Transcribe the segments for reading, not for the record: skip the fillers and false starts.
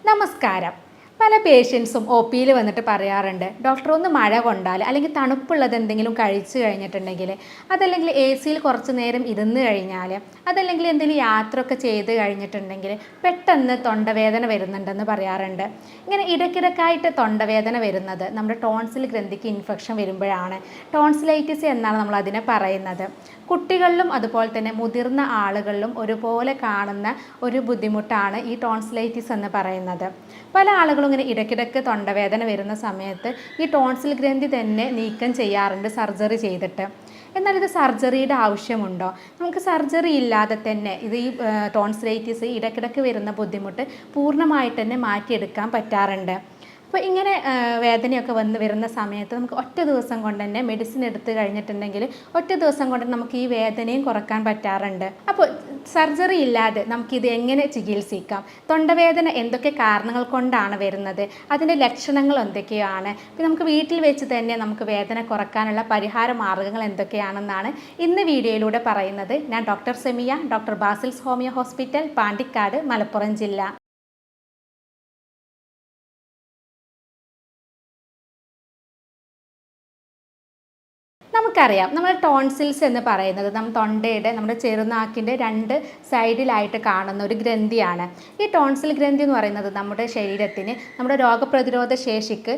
നമസ്കാരം. പല പേഷ്യൻസും ഒ പിയിൽ വന്നിട്ട് പറയാറുണ്ട്, ഡോക്ടർ ഒന്ന് മഴ കൊണ്ടാൽ അല്ലെങ്കിൽ തണുപ്പുള്ളത് എന്തെങ്കിലും കഴിച്ചു കഴിഞ്ഞിട്ടുണ്ടെങ്കിൽ, അതല്ലെങ്കിൽ എ സിയിൽ കുറച്ച് നേരം ഇരുന്ന് കഴിഞ്ഞാൽ, അതല്ലെങ്കിൽ എന്തെങ്കിലും യാത്രയൊക്കെ ചെയ്ത് കഴിഞ്ഞിട്ടുണ്ടെങ്കിൽ പെട്ടെന്ന് തൊണ്ടവേദന വരുന്നുണ്ടെന്ന് പറയാറുണ്ട്. ഇങ്ങനെ ഇടയ്ക്കിടയ്ക്കായിട്ട് തൊണ്ടവേദന വരുന്നത് നമ്മുടെ ടോൺസിൽ ഗ്രന്ഥിക്ക് ഇൻഫെക്ഷൻ വരുമ്പോഴാണ്. ടോൺസിലൈറ്റിസ് എന്നാണ് നമ്മൾ അതിനെ പറയുന്നത്. കുട്ടികളിലും അതുപോലെ തന്നെ മുതിർന്ന ആളുകളിലും ഒരുപോലെ കാണുന്ന ഒരു ബുദ്ധിമുട്ടാണ് ഈ ടോൺസിലൈറ്റിസ് എന്ന് പറയുന്നത്. പല ആളുകളും ഇങ്ങനെ ഇടയ്ക്കിടയ്ക്ക് തൊണ്ടവേദന വരുന്ന സമയത്ത് ഈ ടോൺസിൽ ഗ്രന്ഥി തന്നെ നീക്കം ചെയ്യാറുണ്ട് സർജറി ചെയ്തിട്ട്. എന്നാൽ ഇത് സർജറിയുടെ ആവശ്യമുണ്ടോ? നമുക്ക് സർജറി ഇല്ലാതെ തന്നെ ഇത് ഈ ടോൺസിലൈറ്റിസ് ഇടയ്ക്കിടയ്ക്ക് വരുന്ന ബുദ്ധിമുട്ട് പൂർണ്ണമായിട്ട് തന്നെ മാറ്റിയെടുക്കാൻ പറ്റാറുണ്ട്. അപ്പോൾ ഇങ്ങനെ വേദനയൊക്കെ വരുന്ന സമയത്ത് നമുക്ക് ഒറ്റ ദിവസം കൊണ്ട് തന്നെ മെഡിസിൻ എടുത്ത് കഴിഞ്ഞിട്ടുണ്ടെങ്കിൽ ഒറ്റ ദിവസം കൊണ്ട് നമുക്ക് ഈ വേദനയും കുറക്കാൻ പറ്റാറുണ്ട്. അപ്പോൾ സർജറി ഇല്ലാതെ നമുക്കിത് എങ്ങനെ ചികിത്സിക്കാം? തൊണ്ടവേദന എന്തൊക്കെ കാരണങ്ങൾ കൊണ്ടാണ് വരുന്നത്? അതിൻ്റെ ലക്ഷണങ്ങൾ എന്തൊക്കെയാണ്? പിന്നെ നമുക്ക് വീട്ടിൽ വെച്ച് തന്നെ നമുക്ക് വേദന കുറക്കാനുള്ള പരിഹാര മാർഗ്ഗങ്ങൾ എന്തൊക്കെയാണെന്നാണ് ഇന്ന് വീഡിയോയിലൂടെ പറയുന്നത്. ഞാൻ doctor Semiya, doctor Basil's homeo hospital, Pandikkad, Malappuram ജില്ല. നമുക്കറിയാം, നമ്മൾ ടോൺസിൽസ് എന്ന് പറയുന്നത് നമ്മുടെ ചെറുനാക്കിൻ്റെ രണ്ട് സൈഡിലായിട്ട് കാണുന്ന ഒരു ഗ്രന്ഥിയാണ്. ഈ ടോൺസിൽ ഗ്രന്ഥി എന്ന് പറയുന്നത് നമ്മുടെ ശരീരത്തിന്, നമ്മുടെ രോഗപ്രതിരോധ ശേഷിക്ക്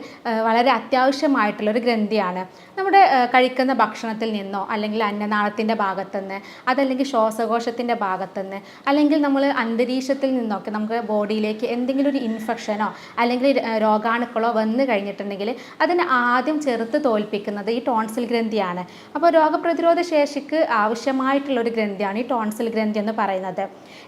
വളരെ അത്യാവശ്യമായിട്ടുള്ളൊരു ഗ്രന്ഥിയാണ്. നമ്മുടെ കഴിക്കുന്ന ഭക്ഷണത്തിൽ നിന്നോ, അല്ലെങ്കിൽ അന്നനാളത്തിൻ്റെ ഭാഗത്തുനിന്ന്, അതല്ലെങ്കിൽ ശ്വാസകോശത്തിൻ്റെ ഭാഗത്തുനിന്ന്, അല്ലെങ്കിൽ നമ്മൾ അന്തരീക്ഷത്തിൽ നിന്നൊക്കെ നമുക്ക് ബോഡിയിലേക്ക് എന്തെങ്കിലും ഒരു ഇൻഫെക്ഷനോ അല്ലെങ്കിൽ രോഗാണുക്കളോ വന്നു കഴിഞ്ഞിട്ടുണ്ടെങ്കിൽ അതിനെ ആദ്യം ചെറുത്ത് തോൽപ്പിക്കുന്നത് ഈ ടോൺസിൽ ഗ്രന്ഥിയാണ്. അപ്പോൾ രോഗപ്രതിരോധ ശേഷിക്ക് ആവശ്യമായിട്ടുള്ളൊരു ഗ്രന്ഥിയാണ് ഈ ടോൺസിൽ ഗ്രന്ഥി എന്ന് പറയുന്നത്.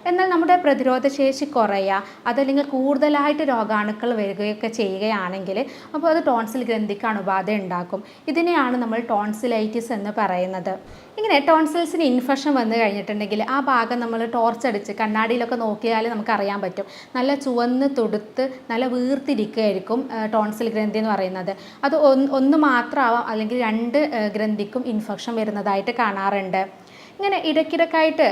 എന്നാൽ നമ്മുടെ പ്രതിരോധ ശേഷി കുറയുക, അതല്ലെങ്കിൽ കൂടുതലായിട്ട് രോഗാണുക്കൾ വരികയൊക്കെ ചെയ്യുകയാണെങ്കിൽ അപ്പോൾ അത് ടോൺസിൽ ഗ്രന്ഥിക്ക് അണുബാധ ഉണ്ടാക്കും. ഇതിനെയാണ് നമ്മൾ ടോൺസിലൈറ്റിസ് എന്ന് പറയുന്നത്. ഇങ്ങനെ ടോൺസിൽസിന് ഇൻഫെക്ഷൻ വന്നു കഴിഞ്ഞിട്ടുണ്ടെങ്കിൽ ആ ഭാഗം നമ്മൾ ടോർച്ചടിച്ച് കണ്ണാടിയിലൊക്കെ നോക്കിയാൽ നമുക്കറിയാൻ പറ്റും. നല്ല ചുവന്ന് തുടുത്ത് നല്ല വീർത്തിരിക്കുകയായിരിക്കും ടോൺസിൽ ഗ്രന്ഥി എന്ന് പറയുന്നത്. അത് ഒന്ന് മാത്രമാവാം, അല്ലെങ്കിൽ രണ്ട് ഗ്രന്ഥിക്കും ഇൻഫെക്ഷൻ വരുന്നതായിട്ട് കാണാറുണ്ട്. ഇങ്ങനെ ഇടയ്ക്കിടയ്ക്കായിട്ട്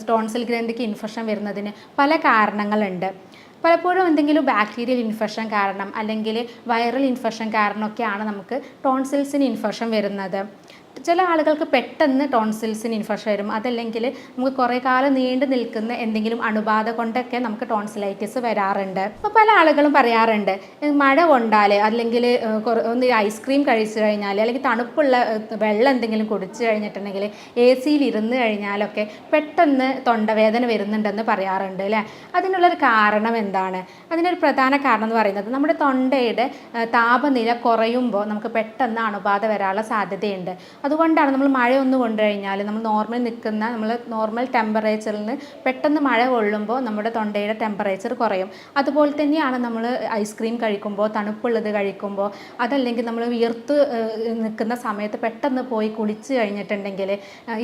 ടോൺസിൽ ഗ്രന്ഥിക്ക് ഇൻഫെക്ഷൻ വരുന്നതിന് പല കാരണങ്ങളുണ്ട്. പലപ്പോഴും എന്തെങ്കിലും ബാക്ടീരിയൽ ഇൻഫെക്ഷൻ കാരണം അല്ലെങ്കിൽ വൈറൽ ഇൻഫെക്ഷൻ കാരണമൊക്കെയാണ് നമുക്ക് ടോൺസിൽസിന് ഇൻഫെക്ഷൻ വരുന്നത്. ചില ആളുകൾക്ക് പെട്ടെന്ന് ടോൺസിൽസിന് ഇൻഫെക്ഷൻ വരും. അതല്ലെങ്കിൽ നമുക്ക് കുറേ കാലം നീണ്ടു നിൽക്കുന്ന എന്തെങ്കിലും അണുബാധ കൊണ്ടൊക്കെ നമുക്ക് ടോൺസിലൈറ്റിസ് വരാറുണ്ട്. അപ്പോൾ പല ആളുകളും പറയാറുണ്ട്, മഴ കൊണ്ടാൽ അല്ലെങ്കിൽ ഒന്ന് ഐസ്ക്രീം കഴിച്ചു കഴിഞ്ഞാൽ, അല്ലെങ്കിൽ തണുപ്പുള്ള വെള്ളം എന്തെങ്കിലും കുടിച്ചു കഴിഞ്ഞിട്ടുണ്ടെങ്കിൽ, എ സിയിൽ ഇരുന്ന് കഴിഞ്ഞാലൊക്കെ പെട്ടെന്ന് തൊണ്ടവേദന വരുന്നുണ്ടെന്ന് പറയാറുണ്ട് അല്ലേ? അതിനുള്ളൊരു കാരണം എന്താണ്? അതിനൊരു പ്രധാന കാരണം എന്ന് പറയുന്നത് നമ്മുടെ തൊണ്ടയുടെ താപനില കുറയുമ്പോൾ നമുക്ക് പെട്ടെന്ന് അണുബാധ വരാനുള്ള സാധ്യതയുണ്ട്. അതുകൊണ്ടാണ് നമ്മൾ മഴയൊന്ന് കൊണ്ടു കഴിഞ്ഞാൽ നമ്മൾ നോർമൽ ടെമ്പറേച്ചറിൽ നിന്ന് പെട്ടെന്ന് മഴ കൊള്ളുമ്പോൾ നമ്മുടെ തൊണ്ടയുടെ ടെമ്പറേച്ചർ കുറയും. അതുപോലെ തന്നെയാണ് നമ്മൾ ഐസ്ക്രീം കഴിക്കുമ്പോൾ, തണുപ്പുള്ളത് കഴിക്കുമ്പോൾ, അതല്ലെങ്കിൽ നമ്മൾ വിയർത്ത് നിൽക്കുന്ന സമയത്ത് പെട്ടെന്ന് പോയി കുളിച്ച് കഴിഞ്ഞിട്ടുണ്ടെങ്കിൽ,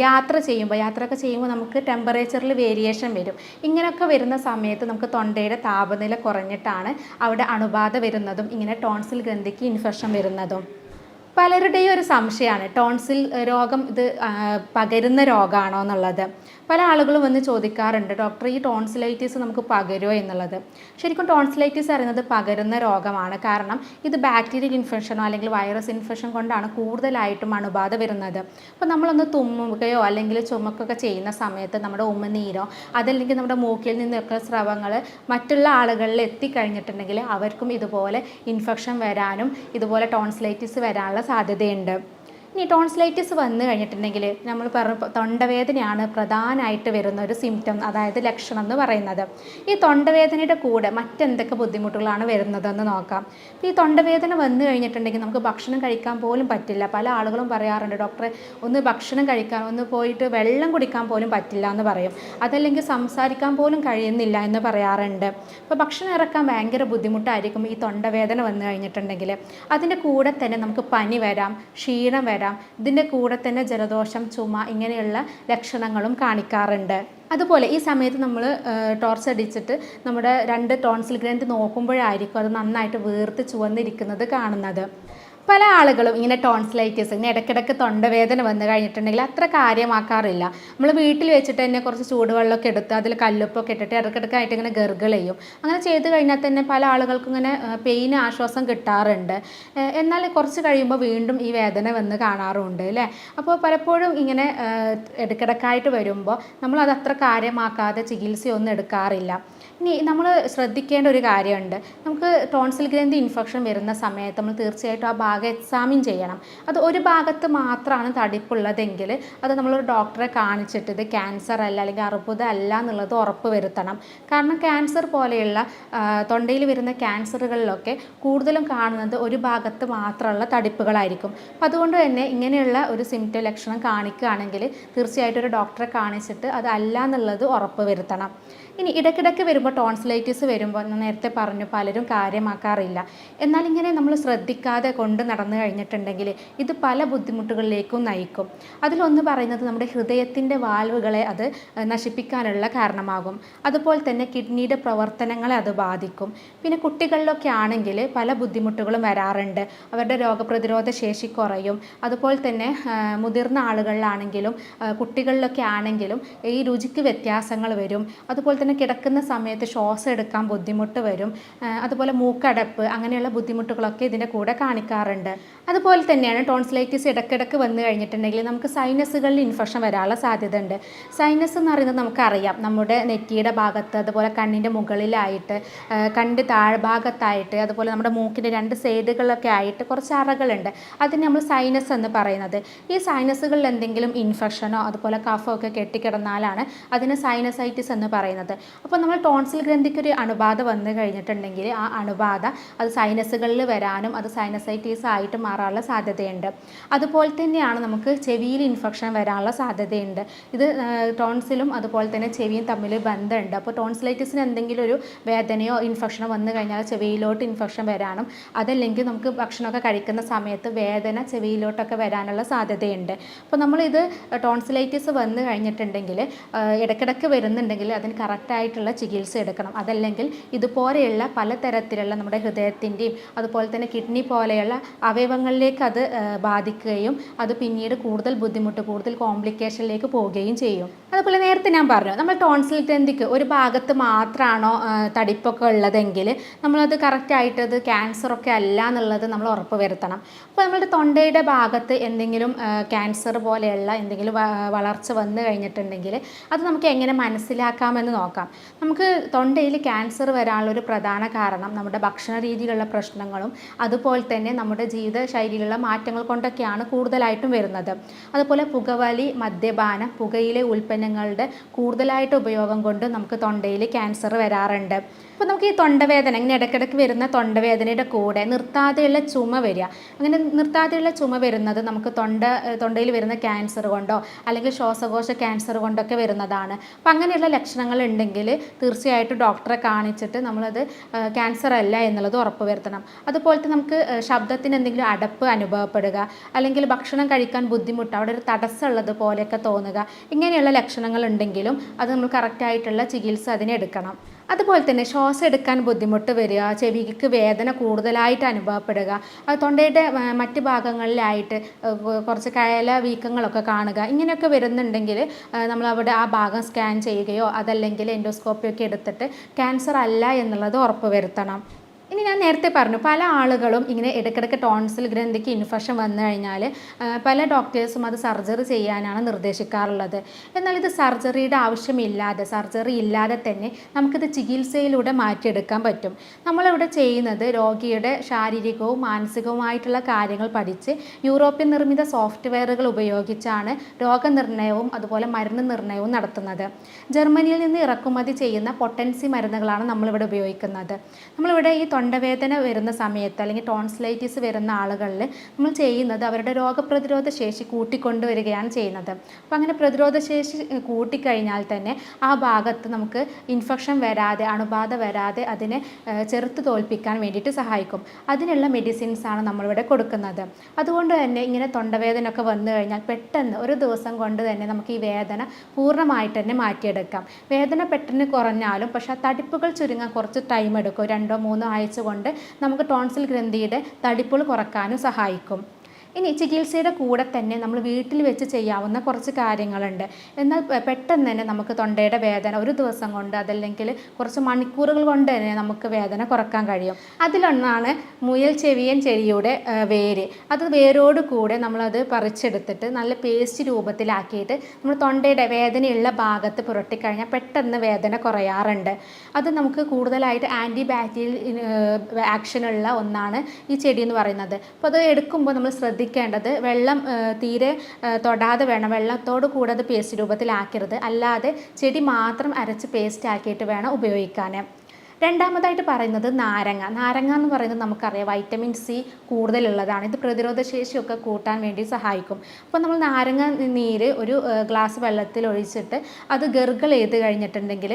യാത്രയൊക്കെ ചെയ്യുമ്പോൾ നമുക്ക് ടെമ്പറേച്ചറിൽ വേരിയേഷൻ വരും. ഇങ്ങനെയൊക്കെ വരുന്ന സമയത്ത് നമുക്ക് തൊണ്ടയുടെ താപനില കുറഞ്ഞിട്ടാണ് അവിടെ അണുബാധ വരുന്നതും ഇങ്ങനെ ടോൺസിൽ ഗ്രന്ഥിക്ക് ഇൻഫെക്ഷൻ വരുന്നതും. പലരുടെയും ഒരു സംശയമാണ് ടോൺസിൽ രോഗം ഇത് പകരുന്ന രോഗമാണോ എന്നുള്ളത്. പല ആളുകളും വന്ന് ചോദിക്കാറുണ്ട്, ഡോക്ടർ ഈ ടോൺസിലൈറ്റിസ് നമുക്ക് പകരുമോ എന്നുള്ളത്. ശരിക്കും ടോൺസിലൈറ്റിസ് അറിയുന്നത് പകരുന്ന രോഗമാണ്. കാരണം ഇത് ബാക്ടീരിയൽ ഇൻഫെക്ഷനോ അല്ലെങ്കിൽ വൈറസ് ഇൻഫെക്ഷൻ കൊണ്ടാണ് കൂടുതലായിട്ടും അണുബാധ വരുന്നത്. അപ്പോൾ നമ്മളൊന്ന് തുമ്മുകയോ അല്ലെങ്കിൽ ചുമക്കുകയോ ചെയ്യുന്ന സമയത്ത് നമ്മുടെ ഉമിനീരോ അതല്ലെങ്കിൽ നമ്മുടെ മൂക്കിൽ നിന്നൊക്കെ സ്രവങ്ങൾ മറ്റുള്ള ആളുകളിൽ എത്തിക്കഴിഞ്ഞിട്ടുണ്ടെങ്കിൽ അവർക്കും ഇതുപോലെ ഇൻഫെക്ഷൻ വരാനും ഇതുപോലെ ടോൺസിലൈറ്റിസ് വരാനുള്ള സാധ്യതയുണ്ട്. ഇനി ടോൺസിലൈറ്റിസ് വന്നു കഴിഞ്ഞിട്ടുണ്ടെങ്കിൽ നമ്മൾ തൊണ്ടവേദനയാണ് പ്രധാനമായിട്ട് വരുന്ന ഒരു സിംറ്റം, അതായത് ലക്ഷണം എന്ന് പറയുന്നത്. ഈ തൊണ്ടവേദനയുടെ കൂടെ മറ്റെന്തൊക്കെ ബുദ്ധിമുട്ടുകളാണ് വരുന്നതെന്ന് നോക്കാം. ഈ തൊണ്ടവേദന വന്നു കഴിഞ്ഞിട്ടുണ്ടെങ്കിൽ നമുക്ക് ഭക്ഷണം കഴിക്കാൻ പോലും പറ്റില്ല. പല ആളുകളും പറയാറുണ്ട്, ഡോക്ടറെ ഒന്ന് ഭക്ഷണം കഴിക്കാൻ, ഒന്ന് പോയിട്ട് വെള്ളം കുടിക്കാൻ പോലും പറ്റില്ല എന്ന് പറയും. അതല്ലെങ്കിൽ സംസാരിക്കാൻ പോലും കഴിയുന്നില്ല എന്ന് പറയാറുണ്ട്. അപ്പോൾ ഭക്ഷണം ഇറക്കാൻ ഭയങ്കര ബുദ്ധിമുട്ടായിരിക്കും ഈ തൊണ്ടവേദന വന്നു കഴിഞ്ഞിട്ടുണ്ടെങ്കിൽ. അതിൻ്റെ കൂടെ തന്നെ നമുക്ക് പനി വരാം, ക്ഷീണം വരാം, ഇതിൻ്റെ കൂടെ തന്നെ ജലദോഷം, ചുമ ഇങ്ങനെയുള്ള ലക്ഷണങ്ങളും കാണിക്കാറുണ്ട്. അതുപോലെ ഈ സമയത്ത് നമ്മൾ ടോർച്ച് അടിച്ചിട്ട് നമ്മുടെ രണ്ട് ടോൺസിൽ ഗ്രന്ഥി നോക്കുമ്പോഴായിരിക്കും അത് നന്നായിട്ട് വീർത്ത് ചുവന്നിരിക്കുന്നത് കാണുന്നത്. പല ആളുകളും ഇങ്ങനെ ടോൺസിലൈറ്റിസ് ഇങ്ങനെ ഇടയ്ക്കിടയ്ക്ക് തൊണ്ടവേദന വന്നു കഴിഞ്ഞിട്ടുണ്ടെങ്കിൽ അത്ര കാര്യമാക്കാറില്ല. നമ്മൾ വീട്ടിൽ വെച്ചിട്ട് തന്നെ കുറച്ച് ചൂടുവെള്ളമൊക്കെ എടുത്ത് അതിൽ കല്ലുപ്പൊക്കെ ഇട്ടിട്ട് ഇടയ്ക്കിടയ്ക്കായിട്ട് ഇങ്ങനെ ഗർഗിൾ ചെയ്യും. അങ്ങനെ ചെയ്ത് കഴിഞ്ഞാൽ തന്നെ പല ആളുകൾക്കും ഇങ്ങനെ പെയിന് ആശ്വാസം കിട്ടാറുണ്ട്. എന്നാൽ കുറച്ച് കഴിയുമ്പോൾ വീണ്ടും ഈ വേദന വന്ന് കാണാറുണ്ട് അല്ലേ. അപ്പോൾ പലപ്പോഴും ഇങ്ങനെ ഇടയ്ക്കിടയ്ക്കായിട്ട് വരുമ്പോൾ നമ്മളത് അത്ര കാര്യമാക്കാതെ ചികിത്സയൊന്നും എടുക്കാറില്ല. ഇനി നമ്മൾ ശ്രദ്ധിക്കേണ്ട ഒരു കാര്യമുണ്ട്. നമുക്ക് ടോൺസിൽ ഗ്രന്ഥി ഇൻഫെക്ഷൻ വരുന്ന സമയത്ത് നമ്മൾ തീർച്ചയായിട്ടും ആ ഭാഗം എക്സാമിൻ ചെയ്യണം. അത് ഒരു ഭാഗത്ത് മാത്രമാണ് തടിപ്പുള്ളതെങ്കിൽ അത് നമ്മളൊരു ഡോക്ടറെ കാണിച്ചിട്ട് ഇത് ക്യാൻസർ അല്ല അല്ലെങ്കിൽ അർബുദം അല്ല എന്നുള്ളത് ഉറപ്പ് വരുത്തണം. കാരണം ക്യാൻസർ പോലെയുള്ള തൊണ്ടയിൽ വരുന്ന ക്യാൻസറുകളിലൊക്കെ കൂടുതലും കാണുന്നത് ഒരു ഭാഗത്ത് മാത്രമുള്ള തടിപ്പുകളായിരിക്കും. അപ്പോൾ അതുകൊണ്ട് തന്നെ ഇങ്ങനെയുള്ള ഒരു സിംറ്റം ലക്ഷണം കാണിക്കുകയാണെങ്കിൽ തീർച്ചയായിട്ടും ഒരു ഡോക്ടറെ കാണിച്ചിട്ട് അത് അല്ല എന്നുള്ളത് ഉറപ്പ് വരുത്തണം. ഇനി ഇടയ്ക്കിടയ്ക്ക് വരുമ്പോൾ ടോൺസിലൈറ്റിസ് വരുമ്പോൾ ഞാൻ നേരത്തെ പറഞ്ഞു പലരും കാര്യമാക്കാറില്ല. എന്നാൽ ഇങ്ങനെ നമ്മൾ ശ്രദ്ധിക്കാതെ കൊണ്ട് നടന്നു കഴിഞ്ഞിട്ടുണ്ടെങ്കിൽ ഇത് പല ബുദ്ധിമുട്ടുകളിലേക്കും നയിക്കും. അതിലൊന്ന് പറയുന്നത് നമ്മുടെ ഹൃദയത്തിൻ്റെ വാൽവുകളെ അത് നശിപ്പിക്കാനുള്ള കാരണമാകും. അതുപോലെ തന്നെ കിഡ്നിയുടെ പ്രവർത്തനങ്ങളെ അത് ബാധിക്കും. പിന്നെ കുട്ടികളിലൊക്കെ ആണെങ്കിൽ പല ബുദ്ധിമുട്ടുകളും വരാറുണ്ട്. അവരുടെ രോഗപ്രതിരോധ ശേഷി കുറയും. അതുപോലെ തന്നെ മുതിർന്ന ആളുകളിലാണെങ്കിലും കുട്ടികളിലൊക്കെ ആണെങ്കിലും ഈ രുചിക്ക് വ്യത്യാസങ്ങൾ വരും. അതുപോലെ തന്നെ കിടക്കുന്ന സമയത്ത് ശ്വാസം എടുക്കാൻ ബുദ്ധിമുട്ട് വരും. അതുപോലെ മൂക്കടപ്പ് അങ്ങനെയുള്ള ബുദ്ധിമുട്ടുകളൊക്കെ ഇതിൻ്റെ കൂടെ കാണിക്കാറുണ്ട്. അതുപോലെ തന്നെയാണ് ടോൺസിലൈറ്റിസ് ഇടയ്ക്കിടയ്ക്ക് വന്നു കഴിഞ്ഞിട്ടുണ്ടെങ്കിൽ നമുക്ക് സൈനസുകളിൽ ഇൻഫെക്ഷൻ വരാനുള്ള സാധ്യത ഉണ്ട്. സൈനസ് എന്ന് പറയുന്നത് നമുക്കറിയാം നമ്മുടെ നെറ്റിയുടെ ഭാഗത്ത്, അതുപോലെ കണ്ണിൻ്റെ മുകളിലായിട്ട്, കണ്ണിൻ്റെ താഴ്ഭാഗത്തായിട്ട്, അതുപോലെ നമ്മുടെ മൂക്കിൻ്റെ 2 സൈഡുകളിലൊക്കെ ആയിട്ട് കുറച്ച് അറകളുണ്ട്. അതിന് നമ്മൾ സൈനസ് എന്ന് പറയുന്നത്. ഈ സൈനസുകളിൽ എന്തെങ്കിലും ഇൻഫെക്ഷനോ അതുപോലെ കഫമൊക്കെ കെട്ടിക്കിടന്നാലാണ് അതിന് സൈനസൈറ്റിസ് എന്ന് പറയുന്നത്. അപ്പോൾ നമ്മൾ ടോൺസിൽ ഗ്രന്ഥിക്ക് ഒരു അണുബാധ വന്നു കഴിഞ്ഞിട്ടുണ്ടെങ്കിൽ ആ അണുബാധ അത് സൈനസുകളിൽ വരാനും അത് സൈനസൈറ്റിസ് ആയിട്ട് മാറാനുള്ള സാധ്യതയുണ്ട്. അതുപോലെ തന്നെയാണ് നമുക്ക് ചെവിയിൽ ഇൻഫെക്ഷൻ വരാനുള്ള സാധ്യതയുണ്ട്. ഇത് ടോൺസിലും അതുപോലെ തന്നെ ചെവിയും തമ്മിൽ ബന്ധമുണ്ട്. അപ്പോൾ ടോൺസിലൈറ്റിസിന് എന്തെങ്കിലും ഒരു വേദനയോ ഇൻഫെക്ഷനോ വന്നു കഴിഞ്ഞാൽ ചെവിയിലോട്ട് ഇൻഫെക്ഷൻ വരാനും അതല്ലെങ്കിൽ നമുക്ക് ഭക്ഷണമൊക്കെ കഴിക്കുന്ന സമയത്ത് വേദന ചെവിയിലോട്ടൊക്കെ വരാനുള്ള സാധ്യതയുണ്ട്. അപ്പോൾ നമ്മളിത് ടോൺസിലൈറ്റിസ് വന്നു കഴിഞ്ഞിട്ടുണ്ടെങ്കിൽ ഇടയ്ക്കിടയ്ക്ക് വരുന്നുണ്ടെങ്കിൽ അതിന് കറക്റ്റായിട്ടുള്ള ചികിത്സ എടുക്കണം. അതല്ലെങ്കിൽ ഇതുപോലെയുള്ള പലതരത്തിലുള്ള നമ്മുടെ ഹൃദയത്തിൻ്റെയും അതുപോലെ തന്നെ കിഡ്നി പോലെയുള്ള അവയവങ്ങളിലേക്ക് അത് ബാധിക്കുകയും അത് പിന്നീട് കൂടുതൽ ബുദ്ധിമുട്ട്, കൂടുതൽ കോംപ്ലിക്കേഷനിലേക്ക് പോവുകയും ചെയ്യും. അതുപോലെ നേരത്തെ ഞാൻ പറഞ്ഞു നമ്മൾ ടോൺസിൽ ഗ്രന്ഥിക്ക് ഒരു ഭാഗത്ത് മാത്രമാണോ തടിപ്പൊക്കെ ഉള്ളതെങ്കിൽ നമ്മളത് കറക്റ്റായിട്ട് അത് ക്യാൻസറൊക്കെ അല്ല എന്നുള്ളത് നമ്മൾ ഉറപ്പ് വരുത്തണം. അപ്പോൾ നമ്മുടെ തൊണ്ടയുടെ ഭാഗത്ത് എന്തെങ്കിലും ക്യാൻസർ പോലെയുള്ള എന്തെങ്കിലും വളർച്ച വന്നു കഴിഞ്ഞിട്ടുണ്ടെങ്കിൽ അത് നമുക്ക് എങ്ങനെ മനസ്സിലാക്കാമെന്ന് നോക്കാം. നമുക്ക് തൊണ്ടയിൽ ക്യാൻസർ വരാനുള്ളൊരു പ്രധാന കാരണം നമ്മുടെ ഭക്ഷണ രീതിയിലുള്ള പ്രശ്നങ്ങളും അതുപോലെ തന്നെ നമ്മുടെ ജീവിത ശൈലിയിലുള്ള മാറ്റങ്ങൾ കൊണ്ടൊക്കെയാണ് കൂടുതലായിട്ടും വരുന്നത്. അതുപോലെ പുകവലി, മദ്യപാനം, പുകയിലെ ഉൽപ്പന്നങ്ങളുടെ കൂടുതലായിട്ട് ഉപയോഗം കൊണ്ട് നമുക്ക് തൊണ്ടയിൽ ക്യാൻസർ വരാറുണ്ട്. അപ്പോൾ നമുക്ക് ഈ തൊണ്ടവേദന ഇങ്ങനെ ഇടയ്ക്കിടയ്ക്ക് വരുന്ന തൊണ്ടവേദനയുടെ കൂടെ നിർത്താതെയുള്ള ചുമ വരിക. അങ്ങനെ നിർത്താതെയുള്ള ചുമ വരുന്നത് നമുക്ക് തൊണ്ടയിൽ വരുന്ന ക്യാൻസർ കൊണ്ടോ അല്ലെങ്കിൽ ശ്വാസകോശ ക്യാൻസർ കൊണ്ടൊക്കെ വരുന്നതാണ്. അപ്പോൾ അങ്ങനെയുള്ള ലക്ഷണങ്ങൾ ഉണ്ടെങ്കിൽ തീർച്ചയായിട്ടും ഡോക്ടറെ കാണിച്ചിട്ട് നമ്മളത് ക്യാൻസർ അല്ല എന്നുള്ളത് ഉറപ്പ് വരുത്തണം. അതുപോലെ തന്നെ നമുക്ക് ശബ്ദത്തിന് എന്തെങ്കിലും അടപ്പ് അനുഭവപ്പെടുക, അല്ലെങ്കിൽ ഭക്ഷണം കഴിക്കാൻ ബുദ്ധിമുട്ട്, അവിടെ ഒരു തടസ്സമുള്ളത് പോലെയൊക്കെ തോന്നുക, ഇങ്ങനെയുള്ള ലക്ഷണങ്ങൾ ഉണ്ടെങ്കിലും അത് നമ്മൾ കറക്റ്റായിട്ടുള്ള ചികിത്സ അതിനെടുക്കണം. അതുപോലെ തന്നെ ശ്വാസം എടുക്കാൻ ബുദ്ധിമുട്ട് വരിക, ചെവിക്ക് വേദന കൂടുതലായിട്ട് അനുഭവപ്പെടുക, തൊണ്ടയുടെ മറ്റ് ഭാഗങ്ങളിലായിട്ട് കുറച്ച് കയല വീക്കങ്ങളൊക്കെ കാണുക, ഇങ്ങനെയൊക്കെ വരുന്നുണ്ടെങ്കിൽ നമ്മളവിടെ ആ ഭാഗം സ്കാൻ ചെയ്യുകയോ അതല്ലെങ്കിൽ എൻഡോസ്കോപ്പിയൊക്കെ എടുത്തിട്ട് ക്യാൻസർ അല്ല എന്നുള്ളത് ഉറപ്പ് വരുത്തണം. ഇനി ഞാൻ നേരത്തെ പറഞ്ഞു പല ആളുകളും ഇങ്ങനെ ഇടയ്ക്കിടയ്ക്ക് ടോൺസിൽ ഗ്രന്ഥിക്ക് ഇൻഫെക്ഷൻ വന്നു കഴിഞ്ഞാൽ പല ഡോക്ടേഴ്സും അത് സർജറി ചെയ്യാനാണ് നിർദ്ദേശിക്കാറുള്ളത്. എന്നാൽ ഇത് സർജറിയുടെ ആവശ്യമില്ലാതെ, സർജറി ഇല്ലാതെ തന്നെ നമുക്കിത് ചികിത്സയിലൂടെ മാറ്റിയെടുക്കാൻ പറ്റും. നമ്മളിവിടെ ചെയ്യുന്നത് രോഗിയുടെ ശാരീരികവും മാനസികവുമായിട്ടുള്ള കാര്യങ്ങൾ പഠിച്ച് യൂറോപ്യൻ നിർമ്മിത സോഫ്റ്റ്വെയറുകൾ ഉപയോഗിച്ചാണ് രോഗനിർണയവും അതുപോലെ മരുന്ന് നിർണയവും നടത്തുന്നത്. ജർമ്മനിയിൽ നിന്ന് ഇറക്കുമതി ചെയ്യുന്ന പൊട്ടൻസി മരുന്നുകളാണ് നമ്മളിവിടെ ഉപയോഗിക്കുന്നത്. നമ്മളിവിടെ ഈ തൊണ്ടവേദന വരുന്ന സമയത്ത് അല്ലെങ്കിൽ ടോൺസിലൈറ്റിസ് വരുന്ന ആളുകളിൽ നമ്മൾ ചെയ്യുന്നത് അവരുടെ രോഗപ്രതിരോധ ശേഷി കൂട്ടിക്കൊണ്ടുവരികയാണ് ചെയ്യുന്നത്. അപ്പോൾ അങ്ങനെ പ്രതിരോധ ശേഷി കൂട്ടിക്കഴിഞ്ഞാൽ തന്നെ ആ ഭാഗത്ത് നമുക്ക് ഇൻഫെക്ഷൻ വരാതെ, അണുബാധ വരാതെ അതിനെ ചെറുത്ത് തോൽപ്പിക്കാൻ വേണ്ടിയിട്ട് സഹായിക്കും. അതിനുള്ള മെഡിസിൻസാണ് നമ്മളിവിടെ കൊടുക്കുന്നത്. അതുകൊണ്ട് തന്നെ ഇങ്ങനെ തൊണ്ടവേദന ഒക്കെ വന്നു കഴിഞ്ഞാൽ പെട്ടെന്ന് ഒരു ദിവസം കൊണ്ട് തന്നെ നമുക്ക് ഈ വേദന പൂർണ്ണമായിട്ട് തന്നെ മാറ്റിയെടുക്കാം. വേദന പെട്ടെന്ന് കുറഞ്ഞാലും പക്ഷേ ആ തടിപ്പുകൾ ചുരുങ്ങാൻ കുറച്ച് ടൈം എടുക്കും. 2-3 ആഴ്ച ഉപയോഗിച്ചുകൊണ്ട് നമുക്ക് ടോൺസിൽ ഗ്രന്ഥിയുടെ തടിപ്പുകൾ കുറക്കാനും സഹായിക്കും. ഇനി ചികിത്സയുടെ കൂടെ തന്നെ നമ്മൾ വീട്ടിൽ വെച്ച് ചെയ്യാവുന്ന കുറച്ച് കാര്യങ്ങളുണ്ട്. എന്നാൽ പെട്ടെന്ന് തന്നെ നമുക്ക് തൊണ്ടയുടെ വേദന ഒരു ദിവസം കൊണ്ട് അതല്ലെങ്കിൽ കുറച്ച് മണിക്കൂറുകൾ കൊണ്ട് തന്നെ നമുക്ക് വേദന കുറക്കാൻ കഴിയും. അതിലൊന്നാണ് മുയൽ ചെവിയൻ ചെടിയുടെ വേര്. അത് വേരോട് കൂടെ നമ്മളത് പറിച്ചെടുത്തിട്ട് നല്ല പേസ്റ്റ് രൂപത്തിലാക്കിയിട്ട് നമ്മൾ തൊണ്ടയുടെ വേദനയുള്ള ഭാഗത്ത് പുരട്ടിക്കഴിഞ്ഞാൽ പെട്ടെന്ന് വേദന കുറയാറുണ്ട്. അത് നമുക്ക് കൂടുതലായിട്ട് ആൻറ്റി ബാക്ടീരിയൽ ആക്ഷനുള്ള ഒന്നാണ് ഈ ചെടി എന്ന് പറയുന്നത്. അപ്പോൾ അത് എടുക്കുമ്പോൾ നമ്മൾ ശ്രദ്ധിക്കേണ്ടത് വെള്ളം തീരെ തൊടാതെ വേണം, വെള്ളത്തോട് കൂടെ അത് പേസ്റ്റ് രൂപത്തിലാക്കരുത്. അല്ലാതെ ചെടി മാത്രം അരച്ച് പേസ്റ്റ് ആക്കിയിട്ട് വേണം ഉപയോഗിക്കാൻ. രണ്ടാമതായിട്ട് പറയുന്നത് നാരങ്ങ എന്ന് പറയുന്നത് നമുക്കറിയാം വൈറ്റമിൻ സി കൂടുതലുള്ളതാണ്. ഇത് പ്രതിരോധ ശേഷിയൊക്കെ കൂട്ടാൻ വേണ്ടി സഹായിക്കും. അപ്പോൾ നമ്മൾ നാരങ്ങ നീര് ഒരു ഗ്ലാസ് വെള്ളത്തിൽ ഒഴിച്ചിട്ട് അത് ഗർഗിൾ ചെയ്ത് കഴിഞ്ഞിട്ടുണ്ടെങ്കിൽ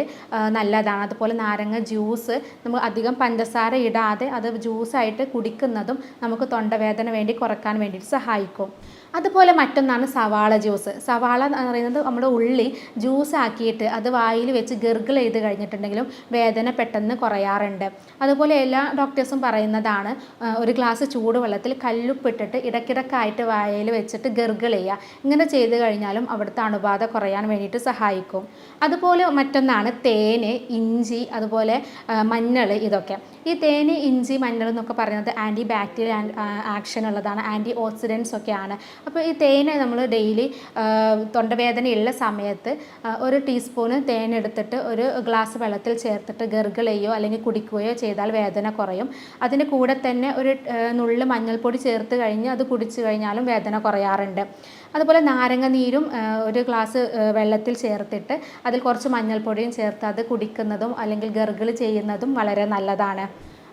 നല്ലതാണ്. അതുപോലെ നാരങ്ങ ജ്യൂസ് നമ്മൾ അധികം പഞ്ചസാര ഇടാതെ അത് ജ്യൂസായിട്ട് കുടിക്കുന്നതും നമുക്ക് തൊണ്ടവേദന വേണ്ടി കുറക്കാൻ വേണ്ടിയിട്ട് സഹായിക്കും. അതുപോലെ മറ്റൊന്നാണ് സവാള ജ്യൂസ്. സവാള എന്ന് പറയുന്നത് നമ്മുടെ ഉള്ളി ജ്യൂസ് ആക്കിയിട്ട് അത് വായിൽ വെച്ച് ഗർഗിൾ ചെയ്ത് കഴിഞ്ഞിട്ടുണ്ടെങ്കിലും വേദന പെട്ടെന്ന് കുറയാറുണ്ട്. അതുപോലെ എല്ലാ ഡോക്ടേഴ്സും പറയുന്നതാണ് ഒരു ഗ്ലാസ് ചൂടുവെള്ളത്തിൽ കല്ലുപ്പിട്ടിട്ട് ഇടയ്ക്കിടയ്ക്കായിട്ട് വായിൽ വെച്ചിട്ട് ഗർഗിൾ ചെയ്യുക. ഇങ്ങനെ ചെയ്ത് കഴിഞ്ഞാലും അവിടുത്തെ അണുബാധ കുറയാൻ വേണ്ടിയിട്ട് സഹായിക്കും. അതുപോലെ മറ്റൊന്നാണ് തേന്, ഇഞ്ചി, അതുപോലെ മഞ്ഞൾ. ഇതൊക്കെ ഈ തേന്, ഇഞ്ചി, മഞ്ഞൾ എന്നൊക്കെ പറയുന്നത് ആൻറ്റി ബാക്ടീരിയൽ ആക്ഷൻ ഉള്ളതാണ്, ആൻറ്റി ഓക്സിഡൻസ് ഒക്കെയാണ്. അപ്പോൾ ഈ തേന് നമ്മൾ ഡെയിലി തൊണ്ടവേദനയുള്ള സമയത്ത് ഒരു ടീസ്പൂണ് തേനെടുത്തിട്ട് ഒരു ഗ്ലാസ് വെള്ളത്തിൽ ചേർത്തിട്ട് ഗർഗിൾ ചെയ്യുകയോ അല്ലെങ്കിൽ കുടിക്കുകയോ ചെയ്താൽ വേദന കുറയും. അതിൻ്റെ കൂടെ തന്നെ ഒരു നുള്ള് മഞ്ഞൾപ്പൊടി ചേർത്ത് കഴിഞ്ഞ് അത് കുടിച്ചു കഴിഞ്ഞാലും വേദന കുറയാറുണ്ട്. അതുപോലെ നാരങ്ങ നീരും ഒരു ഗ്ലാസ് വെള്ളത്തിൽ ചേർത്തിട്ട് അതിൽ കുറച്ച് മഞ്ഞൾപ്പൊടിയും ചേർത്ത് അത് കുടിക്കുന്നതും അല്ലെങ്കിൽ ഗർഗിൾ ചെയ്യുന്നതും വളരെ നല്ലതാണ്.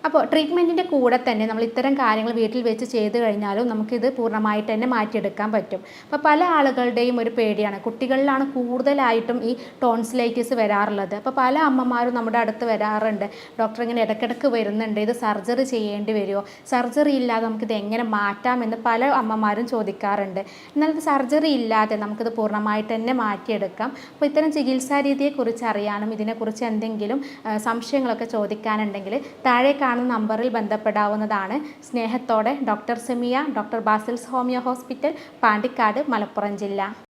അപ്പോൾ ട്രീറ്റ്മെൻറ്റിൻ്റെ കൂടെ തന്നെ നമ്മൾ ഇത്തരം കാര്യങ്ങൾ വീട്ടിൽ വെച്ച് ചെയ്ത് കഴിഞ്ഞാലും നമുക്കിത് പൂർണ്ണമായിട്ട് തന്നെ മാറ്റിയെടുക്കാൻ പറ്റും. അപ്പോൾ പല ആളുകളുടെയും ഒരു പേടിയാണ്, കുട്ടികളിലാണ് കൂടുതലായിട്ടും ഈ ടോൺസിലൈറ്റിസ് വരാറുള്ളത്. അപ്പോൾ പല അമ്മമാരും നമ്മുടെ അടുത്ത് വരാറുണ്ട്, ഡോക്ടർ ഇങ്ങനെ ഇടയ്ക്കിടയ്ക്ക് വരുന്നുണ്ട്, ഇത് സർജറി ചെയ്യേണ്ടി വരുമോ, സർജറി ഇല്ലാതെ നമുക്കിത് എങ്ങനെ മാറ്റാമെന്ന് പല അമ്മമാരും ചോദിക്കാറുണ്ട്. എന്നാൽ ഇത് സർജറി ഇല്ലാതെ നമുക്കിത് പൂർണ്ണമായിട്ട് തന്നെ മാറ്റിയെടുക്കാം. അപ്പോൾ ഇത്തരം ചികിത്സാ രീതിയെക്കുറിച്ച് അറിയാനും ഇതിനെക്കുറിച്ച് എന്തെങ്കിലും സംശയങ്ങളൊക്കെ ചോദിക്കാനുണ്ടെങ്കിൽ താഴെ കാണുന്ന നമ്പറിൽ ബന്ധപ്പെടാവുന്നതാണ്. സ്നേഹത്തോടെ doctor Semiya, doctor Basil's homeo hospital, Pandikkad, Malappuram ജില്ല.